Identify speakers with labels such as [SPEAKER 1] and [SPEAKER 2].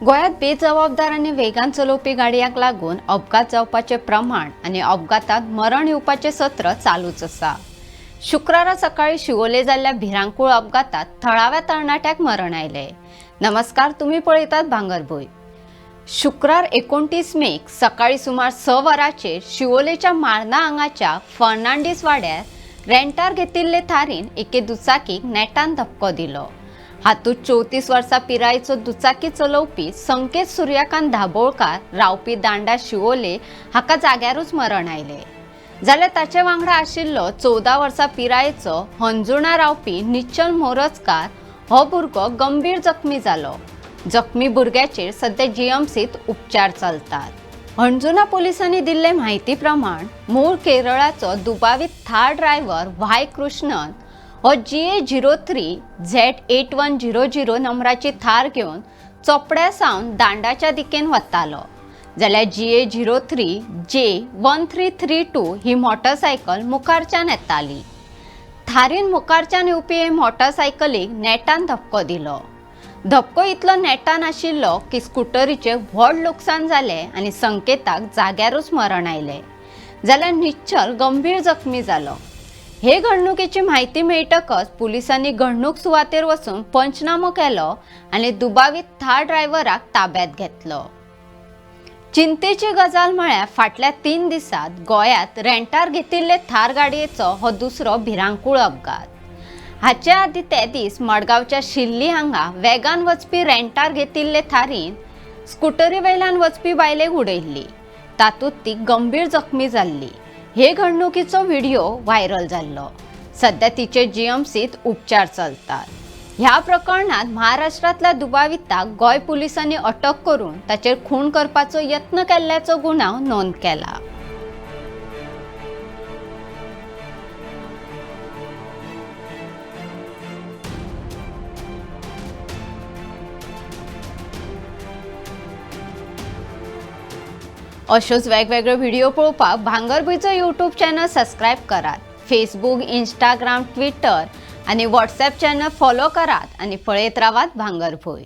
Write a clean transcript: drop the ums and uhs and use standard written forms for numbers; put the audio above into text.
[SPEAKER 1] गोयात बेजबाबदारांनी वेगान चलोवपी गाडयांक लागून अपघात जावपाचे प्रमाण आणि अपघातात मरण येवपाचे सत्र चालूच आसा। शुक्रारा सकाळी शिवोले जाल्ल्या भिरांकूळ अपघातात थळाव्या तरणाट्याक मरण आयले। नमस्कार, तुम्ही पळयतात भांगरभूंय। शुक्रार 29 मेक सकाळी सुमार 6 वरांचेर शिवोलेच्या माळना हांगाच्या फर्नांडीस वाड्यार रेंटार घेतिल्ले थारीन एके दुचाकीक नेटान धपको दिलो। हातूंत 34 वर्सां पिरायेचो दुचाकी चलोवपी संकेत सूर्यकांत दाबोळकार रावपी दांडा शिवोले हाका जाग्यारूच मरण आयले। जाल्यार ताचे वांगडा आशिल्लो 14 वर्सां पिरायेचो हंजुणा रावपी निश्चल मोरजकार हो भुरगो गंभीर जखमी जालो। जखमी भुरग्याचेर सध्या जीएमसीत उपचार चलतात। हंजुणा पोलिसांनी दिल्ले म्हायती प्रमाण मूळ केरळाचो दुबावीत थार ड्रायव्हर व्हाय कृष्णन हो GA03 Z8100 नंबराची थार घेवन चोपड्या सावन दांडाच्या दिकेन वतालो, जाल्यार GA03 J1332 ही मोटरसायकल मुखारच्यान येताली। थारीन मुखारच्यान येवपी हे मोटरसायकलीक नेटान धपको दिलो। धपको इतलो नेटान आशिल्लो की स्कूटरीचे व्हड लुकसाण जाले आनी संकेताक जाग्यारूच मरण आयले, जाल्यार निश्चल गंभीर जखमी जालो। हे घडणुकेची म्हायती मेळटकच पुलिसांनी घडणूक सुवातेर वचून पंचनामो केलो आनी दुबावीत थार ड्रायव्हराक ताब्यात घेतलो। चिंतेची गजाल म्हळ्यार फाटल्या 3 दिसांत गोंयांत रेंटार घेतिल्ले थार गाडयेचो हो दुसरो भिरांकूळ अपघात। हाचे आदीं ते दीस मडगांवच्या शिल्ली हांगा वेगान वचपी रेंटार घेतिल्ले थारीन स्कूटरी वयल्यान वचपी बायलेक उडयल्ली, तातूंत ती गंभीर जखमी जाल्ली। हे घडणुकीचो व्हिडिओ व्हायरल जाल्लो। सध्या तिचे जीएमसीत उपचार चलतात। ह्या प्रकरणात महाराष्ट्रातल्या दुबाविताक गोंय पुलिसांनी अटक करून ताचेर खून करपाचो यत्न केल्ल्याचो गुन्यांव नोंद केला। अशोच वेगवेगळे व्हिडिओ पळोवपाक भांगरभूंयचो यूट्यूब चॅनल सबस्क्राईब करात। फेसबुक, इंस्टाग्राम, ट्विटर आणि व्हॉट्सॲप चॅनल फॉलो करात आणि पळयत रावात भांगरभूंय।